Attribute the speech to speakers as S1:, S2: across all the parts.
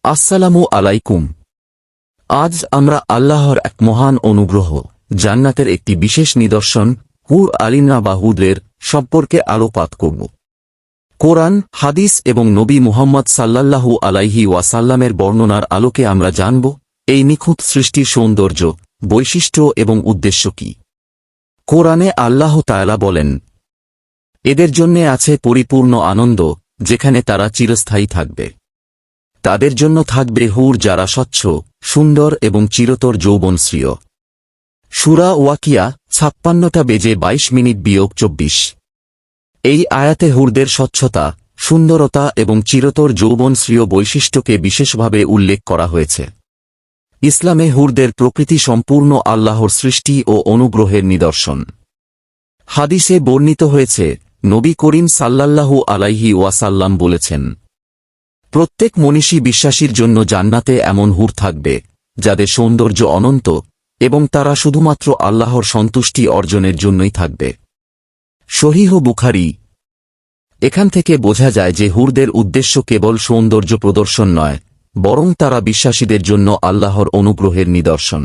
S1: আসসালামু আলাইকুম। আজ আমরা আল্লাহর এক মহান অনুগ্রহ জান্নাতের একটি বিশেষ নিদর্শন হুর আলিনা বা হুরের সম্পর্কে আলোকপাত করব। কোরআন, হাদিস এবং নবী মুহাম্মদ সাল্লাল্লাহু আলাইহি ওয়াসাল্লামের বর্ণনার আলোকে আমরা জানব এই নিখুঁত সৃষ্টির সৌন্দর্য, বৈশিষ্ট্য এবং উদ্দেশ্য কি। কোরআনে আল্লাহ তাআলা বলেন, এদের জন্যে আছে পরিপূর্ণ আনন্দ, যেখানে তারা চিরস্থায়ী থাকবে। তাদের জন্য থাকবে হুর যারা স্বচ্ছ, সুন্দর এবং চিরতর যৌবনশ্রীয়। সূরা ওয়াকিয়া 56:22-24। এই আয়াতে হুরদের স্বচ্ছতা, সুন্দরতা এবং চিরতর যৌবনশ্রীয় বৈশিষ্ট্যকে বিশেষভাবে উল্লেখ করা হয়েছে। ইসলামে হুরদের প্রকৃতি সম্পূর্ণ আল্লাহর সৃষ্টি ও অনুগ্রহের নিদর্শন। হাদিসে বর্ণিত হয়েছে, নবী করিম সাল্লাল্লাহু আলাইহি ওয়াসাল্লাম বলেছেন, প্রত্যেক মনীষী বিশ্বাসীর জন্য জান্নাতে এমন হুর থাকবে যাদের সৌন্দর্য অনন্ত এবং তারা শুধুমাত্র আল্লাহর সন্তুষ্টি অর্জনের জন্যই থাকবে। সহিহ বুখারী। এখান থেকে বোঝা যায় যে হুরদের উদ্দেশ্য কেবল সৌন্দর্য প্রদর্শন নয়, বরং তারা বিশ্বাসীদের জন্য আল্লাহর অনুগ্রহের নিদর্শন।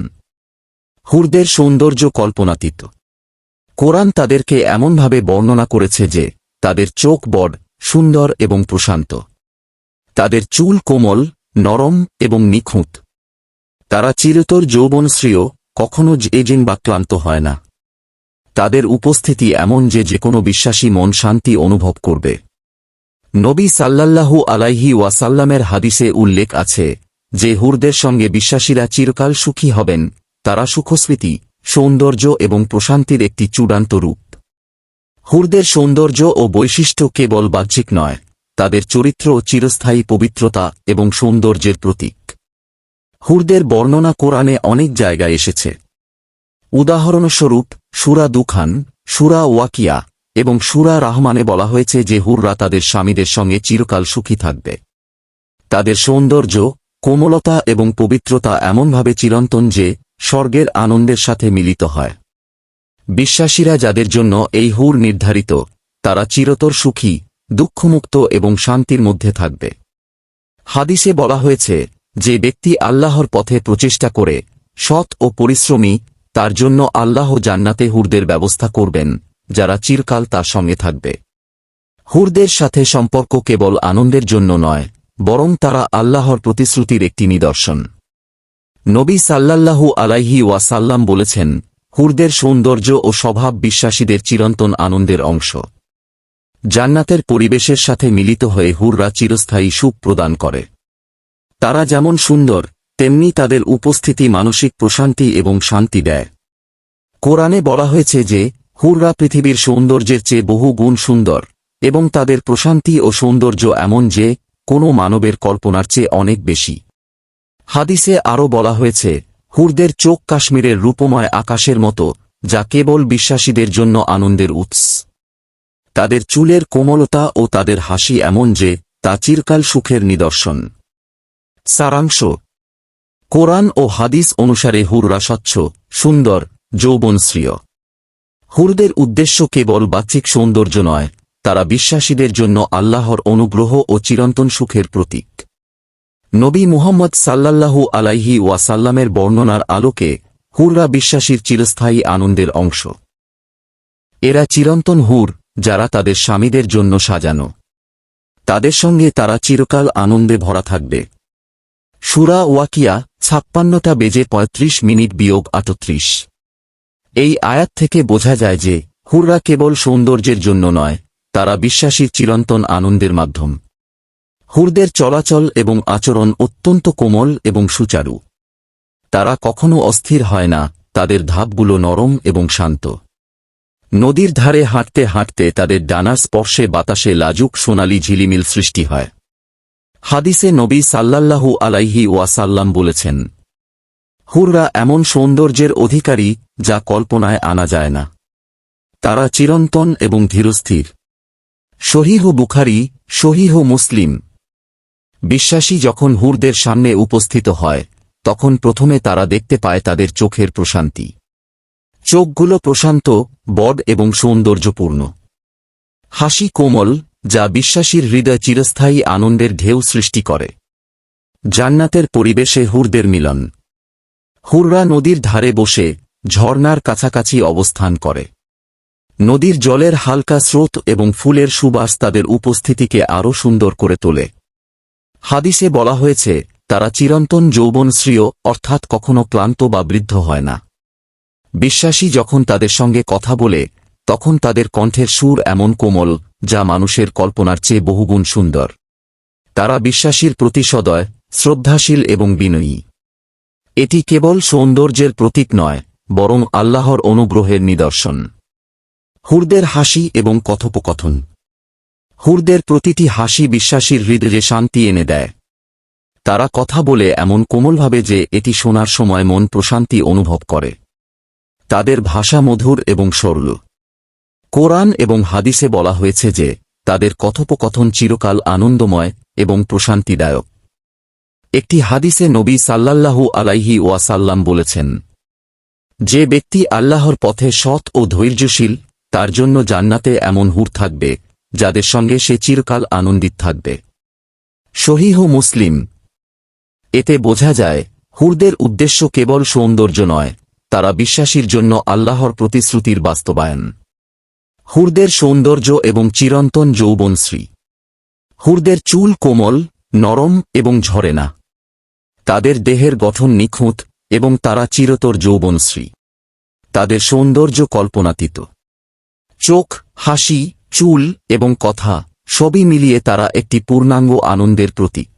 S1: হুরদের সৌন্দর্য কল্পনাতীত। কোরআন তাদেরকে এমনভাবে বর্ণনা করেছে যে তাদের চোখ বড়, সুন্দর এবং প্রশান্ত। তাদের চুল কোমল, নরম এবং নিখুঁত। তারা চিরতর যৌবনশ্রীয়, কখনো এজিং বা ক্লান্ত হয় না। তাদের উপস্থিতি এমন যে যেকোনো বিশ্বাসী মন শান্তি অনুভব করবে। নবী সাল্লাল্লাহু আলাইহি ওয়াসাল্লামের হাদিসে উল্লেখ আছে যে হুরদের সঙ্গে বিশ্বাসীরা চিরকাল সুখী হবেন। তারা সুখস্মৃতি, সৌন্দর্য এবং প্রশান্তির একটি চূড়ান্ত রূপ। হুরদের সৌন্দর্য ও বৈশিষ্ট্য কেবল বাহ্যিক নয়, তাদের চরিত্র চিরস্থায়ী পবিত্রতা এবং সৌন্দর্যের প্রতীক। হুরদের বর্ণনা কোরআনে অনেক জায়গায় এসেছে। উদাহরণস্বরূপ সূরা দুখান, সূরা ওয়াকিয়া এবং সূরা রাহমানে বলা হয়েছে যে হুররা তাদের স্বামীদের সঙ্গে চিরকাল সুখী থাকবে। তাদের সৌন্দর্য, কোমলতা এবং পবিত্রতা এমনভাবে চিরন্তন যে স্বর্গের আনন্দের সাথে মিলিত হয়। বিশ্বাসীরা যাদের জন্য এই হুর নির্ধারিত, তারা চিরতর সুখী, দুঃখমুক্ত এবং শান্তির মধ্যে থাকবে। হাদিসে বলা হয়েছে, যে ব্যক্তি আল্লাহর পথে প্রচেষ্টা করে সৎ ও পরিশ্রমী, তার জন্য আল্লাহ জান্নাতে হুরদের ব্যবস্থা করবেন, যারা চিরকাল তার সঙ্গে থাকবে। হুরদের সাথে সম্পর্ক কেবল আনন্দের জন্য নয়, বরং তারা আল্লাহর প্রতিশ্রুতির একটি নিদর্শন। নবী সাল্লাল্লাহু আলাইহি ওয়াসাল্লাম বলেছেন, হুরদের সৌন্দর্য ও স্বভাব বিশ্বাসীদের চিরন্তন আনন্দের অংশ। জান্নাতের পরিবেশের সাথে মিলিত হয়ে হুররা চিরস্থায়ী সুখ প্রদান করে। তারা যেমন সুন্দর, তেমনি তাদের উপস্থিতি মানসিক প্রশান্তি এবং শান্তি দেয়। কোরআনে বলা হয়েছে যে হুররা পৃথিবীর সৌন্দর্যের চেয়ে বহু গুণ সুন্দর এবং তাদের প্রশান্তি ও সৌন্দর্য এমন যে কোনো মানবের কল্পনার চেয়ে অনেক বেশি। হাদিসে আরও বলা হয়েছে, হুরদের চোখ কাশ্মীরের রূপময় আকাশের মতো, যা কেবল বিশ্বাসীদের জন্য আনন্দের উৎস। তাদের চুলের কোমলতা ও তাদের হাসি এমন যে তা চিরকাল সুখের নিদর্শন। সারাংশ: কোরআন ও হাদিস অনুসারে হুররা স্বচ্ছ, সুন্দর, যৌবনশ্রীয়। হুরদের উদ্দেশ্য কেবল বাহ্যিক সৌন্দর্য নয়, তারা বিশ্বাসীদের জন্য আল্লাহর অনুগ্রহ ও চিরন্তন সুখের প্রতীক। নবী মুহাম্মদ সাল্লাল্লাহু আলাইহি ওয়াসাল্লামের বর্ণনার আলোকে হুররা বিশ্বাসীর চিরস্থায়ী আনন্দের অংশ। এরা চিরন্তন হুর, যারা তাদের স্বামীদের জন্য সাজানো। তাদের সঙ্গে তারা চিরকাল আনন্দে ভরা থাকবে। সূরা ওয়াকিয়া 56:35-38। এই আয়াত থেকে বোঝা যায় যে হুররা কেবল সৌন্দর্যের জন্য নয়, তারা বিশ্বাসীর চিরন্তন আনন্দের মাধ্যম। হুরদের চলাচল এবং আচরণ অত্যন্ত কোমল এবং সুচারু। তারা কখনো অস্থির হয় না, তাদের ধাপগুলো নরম এবং শান্ত। নদীর ধারে হাঁটতে হাঁটতে তাদের ডানার স্পর্শে বাতাসে লাজুক সোনালি ঝিলিমিল সৃষ্টি হয়। হাদিসে নবী সাল্লাল্লাহু আলাইহি ওয়াসাল্লাম বলেছেন, হুররা এমন সৌন্দর্যের অধিকারী যা কল্পনায় আনা যায় না। তারা চিরন্তন এবং ধীরস্থির। সহিহ বুখারী, সহিহ মুসলিম। বিশ্বাসী যখন হুরদের সামনে উপস্থিত হয়, তখন প্রথমে তারা দেখতে পায় তাদের চোখের প্রশান্তি। চোখগুলো প্রশান্ত, বড় এবং সৌন্দর্যপূর্ণ। হাসি কোমল, যা বিশ্বাসীর হৃদয় চিরস্থায়ী আনন্দের ঢেউ সৃষ্টি করে। জান্নাতের পরিবেশে হুরদের মিলন। হুররা নদীর ধারে বসে ঝর্ণার কাছাকাছি অবস্থান করে। নদীর জলের হালকা স্রোত এবং ফুলের সুবাস তাদের উপস্থিতিকে আরও সুন্দর করে তোলে। হাদিসে বলা হয়েছে, তারা চিরন্তন যৌবনশ্রীয়, অর্থাৎ কখনো ক্লান্ত বা বৃদ্ধ হয় না। বিশ্বাসী যখন তাদের সঙ্গে কথা বলে, তখন তাদের কণ্ঠের সুর এমন কোমল, যা মানুষের কল্পনার চেয়ে বহুগুণ সুন্দর। তারা বিশ্বাসীর প্রতি সদয়, শ্রদ্ধাশীল এবং বিনয়ী। এটি কেবল সৌন্দর্যের প্রতীক নয়, বরং আল্লাহর অনুগ্রহের নিদর্শন। হুরদের হাসি এবং কথোপকথন। হুরদের প্রতিটি হাসি বিশ্বাসীর হৃদয়ে শান্তি এনে দেয়। তারা কথা বলে এমন কোমলভাবে যে এটি শোনার সময় মন প্রশান্তি অনুভব করে। তাদের ভাষা মধুর এবং সরল। কোরআন এবং হাদিসে বলা হয়েছে যে তাদের কথোপকথন চিরকাল আনন্দময় এবং প্রশান্তিদায়ক। একটি হাদিসে নবী সাল্লাল্লাহু আলাইহি ওয়াসাল্লাম বলেছেন, যে ব্যক্তি আল্লাহর পথে সৎ ও ধৈর্যশীল, তার জন্য জান্নাতে এমন হুর থাকবে যাদের সঙ্গে সে চিরকাল আনন্দিত থাকবে। সহিহ মুসলিম। এতে বোঝা যায়, হুরদের উদ্দেশ্য কেবল সৌন্দর্য নয়, তারা বিশ্বাসীর জন্য আল্লাহর প্রতিশ্রুতির বাস্তবায়ন। হুরদের সৌন্দর্য এবং চিরন্তন যৌবনশ্রী। হুরদের চুল কোমল, নরম এবং ঝরে না। তাদের দেহের গঠন নিখুঁত এবং তারা চিরতর যৌবনশ্রী। তাদের সৌন্দর্য কল্পনাতীত। চোখ, হাসি, চুল এবং কথা সবই মিলিয়ে তারা একটি পূর্ণাঙ্গ আনন্দের প্রতীক।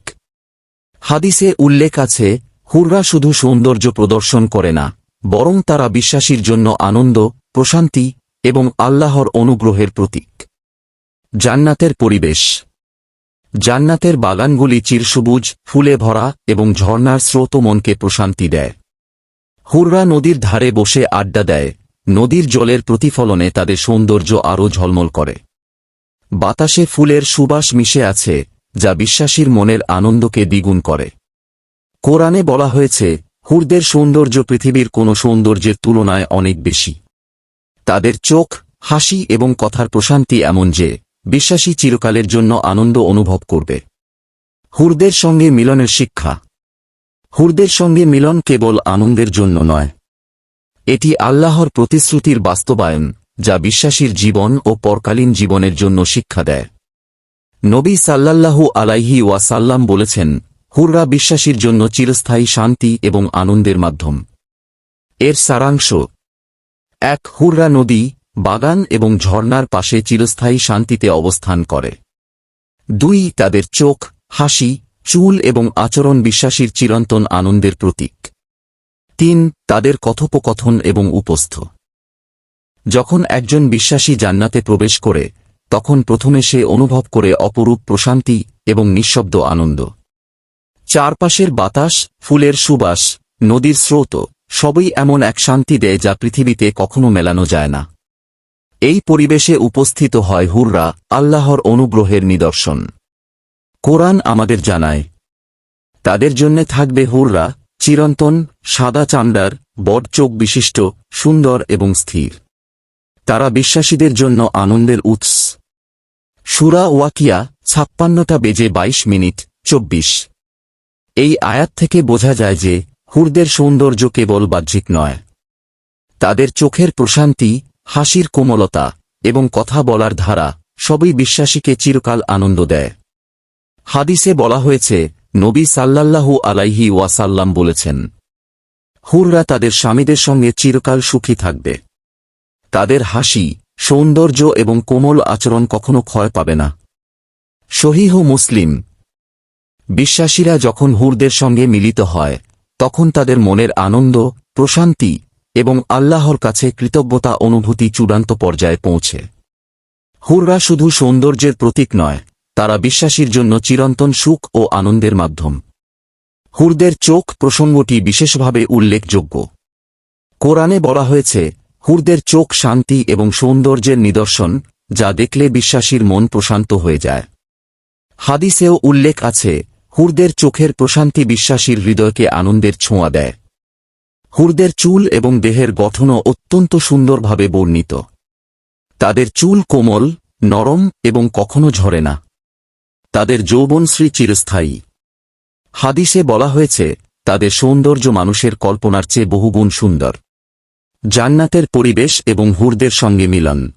S1: হাদিসে উল্লেখ আছে, হুররা শুধু সৌন্দর্য প্রদর্শন করে না, বরং তারা বিশ্বাসীর জন্য আনন্দ, প্রশান্তি এবং আল্লাহর অনুগ্রহের প্রতীক। জান্নাতের পরিবেশ। জান্নাতের বাগানগুলি চিরসবুজ, ফুলে ভরা এবং ঝর্ণার স্রোত মনকে প্রশান্তি দেয়। হুররা নদীর ধারে বসে আড্ডা দেয়, নদীর জলের প্রতিফলনে তাদের সৌন্দর্য আরও ঝলমল করে। বাতাসে ফুলের সুবাস মিশে আছে, যা বিশ্বাসীর মনের আনন্দকে দ্বিগুণ করে। কোরআনে বলা হয়েছে, হুরদের সৌন্দর্য পৃথিবীর কোনো সৌন্দর্যের তুলনায় অনেক বেশি। তাদের চোখ, হাসি এবং কথার প্রশান্তি এমন যে বিশ্বাসী চিরকালের জন্য আনন্দ অনুভব করবে। হুরদের সঙ্গে মিলনের শিক্ষা। হুরদের সঙ্গে মিলন কেবল আনন্দের জন্য নয়, এটি আল্লাহর প্রতিশ্রুতির বাস্তবায়ন, যা বিশ্বাসীর জীবন ও পরকালীন জীবনের জন্য শিক্ষা দেয়। নবী সাল্লাল্লাহু আলাইহি ওয়াসাল্লাম বলেছেন, হুররা বিশ্বাসীর জন্য চিরস্থায়ী শান্তি এবং আনন্দের মাধ্যম। এর সারাংশ: ১. হুররা নদী, বাগান এবং ঝর্ণার পাশে চিরস্থায়ী শান্তিতে অবস্থান করে। ২. তাদের চোখ, হাসি, চুল এবং আচরণ বিশ্বাসীর চিরন্তন আনন্দের প্রতীক। ৩. তাদের কথোপকথন এবং উপস্থ। যখন একজন বিশ্বাসী জান্নাতে প্রবেশ করে, তখন প্রথমে সে অনুভব করে অপরূপ প্রশান্তি এবং নিঃশব্দ আনন্দ। চারপাশের বাতাস, ফুলের সুবাস, নদীর স্রোত সবই এমন এক শান্তি দেয় যা পৃথিবীতে কখনো মেলানো যায় না। এই পরিবেশে উপস্থিত হয় হুররা, আল্লাহর অনুগ্রহের নিদর্শন। কোরআন আমাদের জানায়, তাদের জন্যে থাকবে হুররা, চিরন্তন, সাদা চামড়ার, বড় চোখ বিশিষ্ট, সুন্দর এবং স্থির। তারা বিশ্বাসীদের জন্য আনন্দের উৎস। সূরা ওয়াকিয়া 56:22। এই আয়াত থেকে বোঝা যায় যে হুরদের সৌন্দর্য কেবল বাহ্যিক নয়। তাদের চোখের প্রশান্তি, হাসির কোমলতা এবং কথা বলার ধারা সবই বিশ্বাসীকে চিরকাল আনন্দ দেয়। হাদিসে বলা হয়েছে, নবী সাল্লাল্লাহু আলাইহি ওয়াসাল্লাম বলেছেন, হুররা তাদের স্বামীদের সঙ্গে চিরকাল সুখী থাকবে। তাদের হাসি, সৌন্দর্য এবং কোমল আচরণ কখনো ক্ষয় পাবে না। সহিহ মুসলিম। বিশ্বাসীরা যখন হুরদের সঙ্গে মিলিত হয়, তখন তাদের মনের আনন্দ, প্রশান্তি এবং আল্লাহর কাছে কৃতজ্ঞতা অনুভূতি চূড়ান্ত পর্যায়ে পৌঁছে। হুররা শুধু সৌন্দর্যের প্রতীক নয়, তারা বিশ্বাসীর জন্য চিরন্তন সুখ ও আনন্দের মাধ্যম। হুরদের চোখ প্রসঙ্গটি বিশেষভাবে উল্লেখযোগ্য। কোরআনে বলা হয়েছে, হুরদের চোখ শান্তি এবং সৌন্দর্যের নিদর্শন, যা দেখলে বিশ্বাসীর মন প্রশান্ত হয়ে যায়। হাদিসেও উল্লেখ আছে, হুরদের চোখের প্রশান্তি বিশ্বাসীর হৃদয়কে আনন্দের ছোঁয়া দেয়। হুরদের চুল এবং দেহের গঠনও অত্যন্ত সুন্দরভাবে বর্ণিত। তাদের চুল কোমল, নরম এবং কখনো ঝরে না। তাদের যৌবনশ্রী চিরস্থায়ী। হাদিসে বলা হয়েছে তাদের সৌন্দর্য মানুষের কল্পনার চেয়ে বহুগুণ সুন্দর। জান্নাতের পরিবেশ এবং হুরদের সঙ্গে মিলন।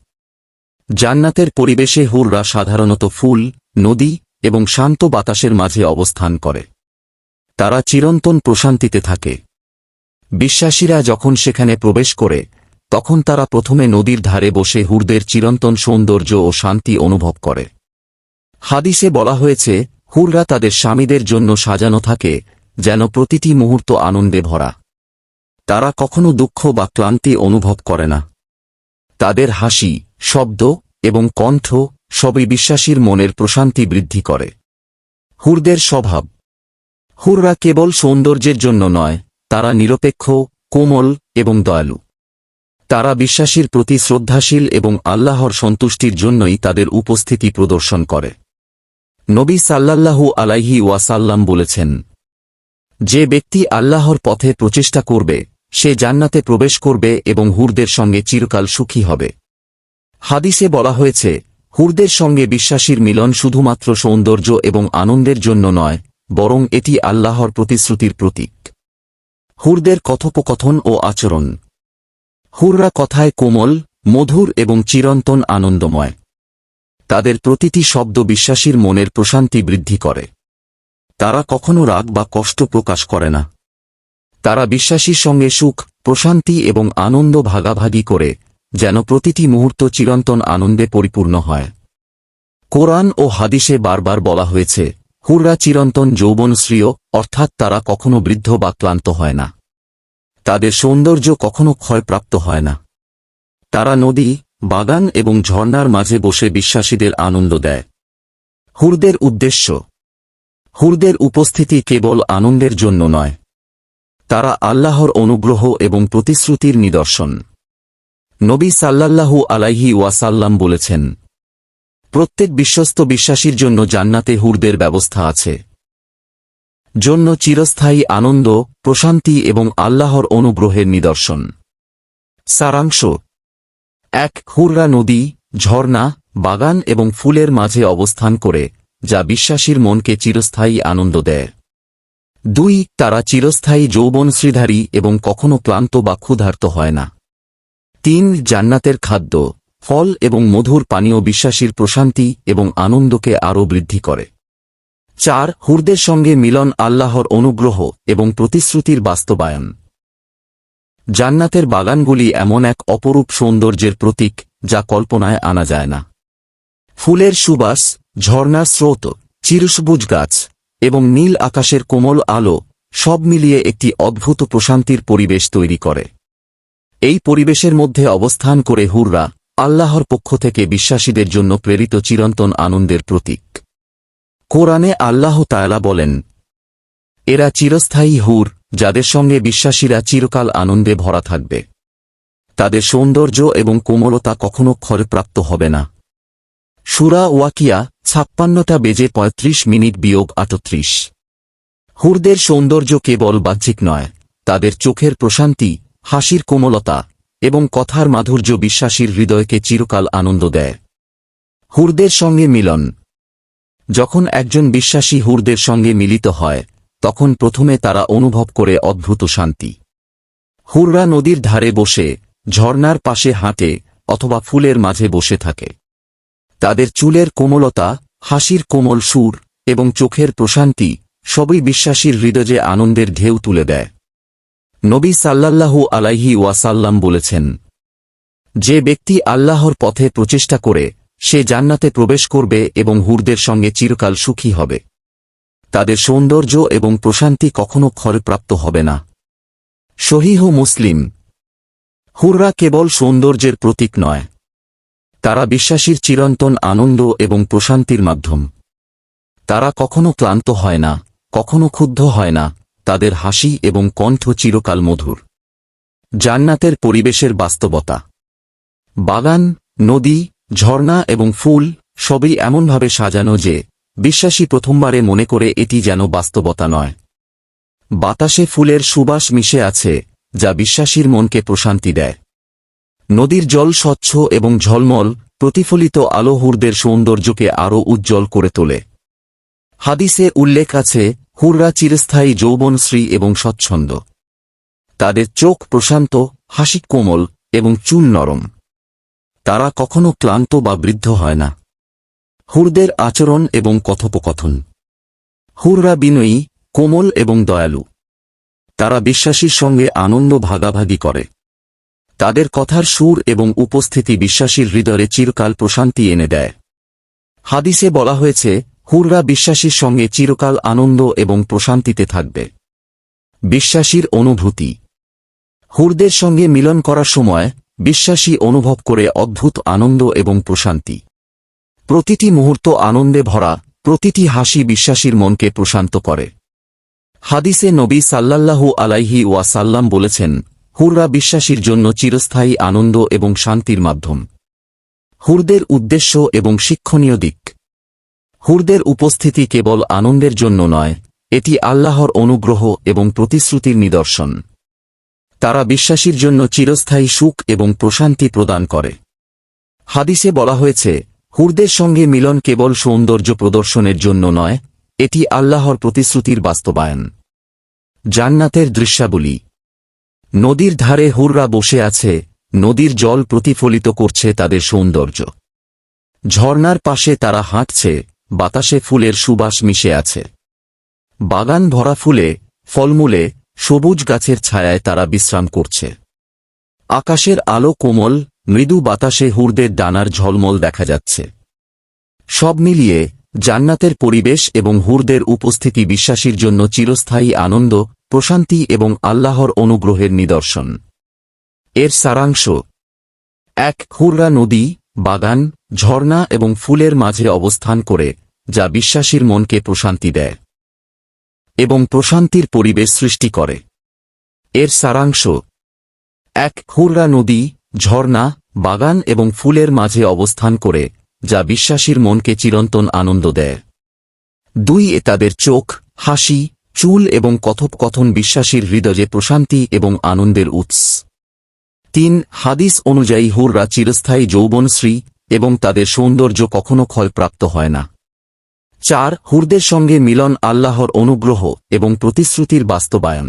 S1: জান্নাতের পরিবেশে হুররা সাধারণত ফুল, নদী এবং শান্ত বাতাসের মাঝে অবস্থান করে। তারা চিরন্তন প্রশান্তিতে থাকে। বিশ্বাসীরা যখন সেখানে প্রবেশ করে তখন তারা প্রথমে নদীর ধারে বসে হুরদের চিরন্তন সৌন্দর্য ও শান্তি অনুভব করে। হাদিসে বলা হয়েছে হুররা তাদের স্বামীদের জন্য সাজানো থাকে যেন প্রতিটি মুহূর্ত আনন্দে ভরা। তারা কখনো দুঃখ বা ক্লান্তি অনুভব করে না। তাদের হাসি, শব্দ এবং কণ্ঠ সবই বিশ্বাসীর মনের প্রশান্তি বৃদ্ধি করে। হুরদের স্বভাব। হুররা কেবল সৌন্দর্যের জন্য নয়, তারা নিরপেক্ষ, কোমল এবং দয়ালু। তারা বিশ্বাসীর প্রতি শ্রদ্ধাশীল এবং আল্লাহর সন্তুষ্টির জন্যই তাদের উপস্থিতি প্রদর্শন করে। নবী সাল্লাল্লাহু আলাইহি ওয়াসাল্লাম বলেছেন, যে ব্যক্তি আল্লাহর পথে প্রচেষ্টা করবে সে জান্নাতে প্রবেশ করবে এবং হুরদের সঙ্গে চিরকাল সুখী হবে। হাদিসে বলা হয়েছে হুরদের সঙ্গে বিশ্বাসীর মিলন শুধুমাত্র সৌন্দর্য এবং আনন্দের জন্য নয়, বরং এটি আল্লাহর প্রতিশ্রুতির প্রতীক। হুরদের কথোপকথন ও আচরণ। হুররা কথায় কোমল, মধুর এবং চিরন্তন আনন্দময়। তাদের প্রতিটি শব্দ বিশ্বাসীর মনের প্রশান্তি বৃদ্ধি করে। তারা কখনো রাগ বা কষ্ট প্রকাশ করে না। তারা বিশ্বাসীর সঙ্গে সুখ, প্রশান্তি এবং আনন্দ ভাগাভাগি করে যেন প্রতিটি মুহূর্ত চিরন্তন আনন্দে পরিপূর্ণ হয়। কোরআন ও হাদিসে বারবার বলা হয়েছে হুররা চিরন্তন যৌবনশ্রীয়, অর্থাৎ তারা কখনো বৃদ্ধ বা ক্লান্ত হয় না। তাদের সৌন্দর্য কখনো ক্ষয়প্রাপ্ত হয় না। তারা নদী, বাগান এবং ঝর্ণার মাঝে বসে বিশ্বাসীদের আনন্দ দেয়। হুরদের উদ্দেশ্য। হুরদের উপস্থিতি কেবল আনন্দের জন্য নয়, তারা আল্লাহর অনুগ্রহ এবং প্রতিশ্রুতির নিদর্শন। নবী সাল্লাল্লাহু আলাইহি ওয়াসাল্লাম বলেছেন, প্রত্যেক বিশ্বস্ত বিশ্বাসীর জন্য জান্নাতে হুরদের ব্যবস্থা আছে। জন্য চিরস্থায়ী আনন্দ, প্রশান্তি এবং আল্লাহর অনুগ্রহের নিদর্শন। সারাংশ। ১. হুররা নদী, ঝর্ণা, বাগান এবং ফুলের মাঝে অবস্থান করে যা বিশ্বাসীর মনকে চিরস্থায়ী আনন্দ দেয়। ২. তারা চিরস্থায়ী যৌবনশ্রীধারী এবং কখনো ক্লান্ত বা ক্ষুধার্ত হয় না। ৩. জান্নাতের খাদ্য, ফল এবং মধুর পানীয় বিশ্বাসীর প্রশান্তি এবং আনন্দকে আরও বৃদ্ধি করে। ৪. হুরদের সঙ্গে মিলন আল্লাহর অনুগ্রহ এবং প্রতিশ্রুতির বাস্তবায়ন। জান্নাতের বাগানগুলি এমন এক অপরূপ সৌন্দর্যের প্রতীক যা কল্পনায় আনা যায় না। ফুলের সুবাস, ঝর্ণার স্রোত, চিরসবুজ গাছ এবং নীল আকাশের কোমল আলো সব মিলিয়ে একটি অদ্ভুত প্রশান্তির পরিবেশ তৈরি করে। এই পরিবেশের মধ্যে অবস্থান করে হুররা আল্লাহর পক্ষ থেকে বিশ্বাসীদের জন্য প্রেরিত চিরন্তন আনন্দের প্রতীক। কোরআনে আল্লাহ তাআলা বলেন, এরা চিরস্থায়ী হুর যাদের সঙ্গে বিশ্বাসীরা চিরকাল আনন্দে ভরা থাকবে। তাদের সৌন্দর্য এবং কোমলতা কখনো ক্ষয়প্রাপ্ত হবে না। সূরা ওয়াকিয়া 56:35 হুরদের সৌন্দর্য কেবল বাহ্যিক নয়, তাদের চোখের প্রশান্তি, হাসির কোমলতা এবং কথার মাধুর্য বিশ্বাসীর হৃদয়কে চিরকাল আনন্দ দেয়। হুরদের সঙ্গে মিলন। যখন একজন বিশ্বাসী হুরদের সঙ্গে মিলিত হয় তখন প্রথমে তারা অনুভব করে অদ্ভুত শান্তি। হুররা নদীর ধারে বসে, ঝর্ণার পাশে হাঁটে অথবা ফুলের মাঝে বসে থাকে। তাদের চুলের কোমলতা, হাসির কোমল সুর এবং চোখের প্রশান্তি সবই বিশ্বাসীর হৃদয়ে আনন্দের ঢেউ তুলে দেয়। নবী সাল্লাল্লাহু আলাইহি ওয়াসাল্লাম বলেছেন, যে ব্যক্তি আল্লাহর পথে প্রচেষ্টা করে সে জান্নাতে প্রবেশ করবে এবং হুরদের সঙ্গে চিরকাল সুখী হবে। তাদের সৌন্দর্য এবং প্রশান্তি কখনো ক্ষয়প্রাপ্ত হবে না। সহিহ মুসলিম। হুররা কেবল সৌন্দর্যের প্রতীক নয়, তারা বিশ্বাসীর চিরন্তন আনন্দ এবং প্রশান্তির মাধ্যম। তারা কখনো ক্লান্ত হয় না, কখনো ক্ষুব্ধ হয় না, তাদের হাসি এবং কণ্ঠ চিরকাল মধুর। জান্নাতের পরিবেশের বাস্তবতা। বাগান, নদী, ঝর্ণা এবং ফুল সবই এমনভাবে সাজানো যে বিশ্বাসী প্রথমবারে মনে করে এটি যেন বাস্তবতা নয়। বাতাসে ফুলের সুবাস মিশে আছে যা বিশ্বাসীর মনকে প্রশান্তি দেয়। নদীর জল স্বচ্ছ এবং ঝলমল, প্রতিফলিত আলো হুরদের সৌন্দর্যকে আরও উজ্জ্বল করে তোলে। হাদিসে উল্লেখ আছে হুররা চিরস্থায়ী যৌবনশ্রী এবং স্বচ্ছন্দ। তাদের চোখ প্রশান্ত, হাসি কোমল এবং চুল নরম। তারা কখনো ক্লান্ত বা বৃদ্ধ হয় না। হুরদের আচরণ এবং কথোপকথন। হুররা বিনয়ী, কোমল এবং দয়ালু। তারা বিশ্বাসীর সঙ্গে আনন্দ ভাগাভাগি করে। তাদের কথার সুর এবং উপস্থিতি বিশ্বাসীর হৃদয়ে চিরকাল প্রশান্তি এনে দেয়। হাদিসে বলা হয়েছে, হুররা বিশ্বাসীর সঙ্গে চিরকাল আনন্দ এবং প্রশান্তিতে থাকবে। বিশ্বাসীর অনুভূতি। হুরদের সঙ্গে মিলন করার সময় বিশ্বাসী অনুভব করে অদ্ভুত আনন্দ এবং প্রশান্তি। প্রতিটি মুহূর্ত আনন্দে ভরা, প্রতিটি হাসি বিশ্বাসীর মনকে প্রশান্ত করে। হাদিসে নবী সাল্লাল্লাহু আলাইহি ওয়াসাল্লাম বলেছেন, হুররা বিশ্বাসীর জন্য চিরস্থায়ী আনন্দ এবং শান্তির মাধ্যম। হুরদের উদ্দেশ্য এবং শিক্ষণীয় দিক। হুরদের উপস্থিতি কেবল আনন্দের জন্য নয়, এটি আল্লাহর অনুগ্রহ এবং প্রতিশ্রুতির নিদর্শন। তারা বিশ্বাসীর জন্য চিরস্থায়ী সুখ এবং প্রশান্তি প্রদান করে। হাদিসে বলা হয়েছে, হুরদের সঙ্গে মিলন কেবল সৌন্দর্য প্রদর্শনের জন্য নয়, এটি আল্লাহর প্রতিশ্রুতির বাস্তবায়ন। জান্নাতের দৃশ্যাবলী। নদীর ধারে হুররা বসে আছে, নদীর জল প্রতিফলিত করছে তাদের সৌন্দর্য। ঝর্ণার পাশে তারা হাঁটছে, বাতাসে ফুলের সুবাস মিশে আছে। বাগান ভরা ফুলে, ফলমূলে, সবুজ গাছের ছায়ায় তারা বিশ্রাম করছে। আকাশের আলো কোমল, মৃদু বাতাসে হুরদের ডানার ঝলমল দেখা যাচ্ছে। সব মিলিয়ে জান্নাতের পরিবেশ এবং হুরদের উপস্থিতি বিশ্বাসীর জন্য চিরস্থায়ী আনন্দ, প্রশান্তি এবং আল্লাহর অনুগ্রহের নিদর্শন। এর সারাংশ: ১. হুররা নদী, বাগান, ঝর্ণা এবং ফুলের মাঝে অবস্থান করে, যা বিশ্বাসীর মনকে প্রশান্তি দেয় এবং প্রশান্তির পরিবেশ সৃষ্টি করে। এর সারাংশ: ১. হুররা নদী, ঝর্ণা, বাগান এবং ফুলের মাঝে অবস্থান করে, যা বিশ্বাসীর মনকে চিরন্তন আনন্দ দেয়। ২. তাদের চোখ, হাসি, চুল এবং কথোপকথন বিশ্বাসীর হৃদয়ে প্রশান্তি এবং আনন্দের উৎস। ৩. হাদিস অনুযায়ী হুররা চিরস্থায়ী যৌবনশ্রী এবং তাদের সৌন্দর্য কখনো ক্ষয়প্রাপ্ত হয় না। ৪. হুরদের সঙ্গে মিলন আল্লাহর অনুগ্রহ এবং প্রতিশ্রুতির বাস্তবায়ন।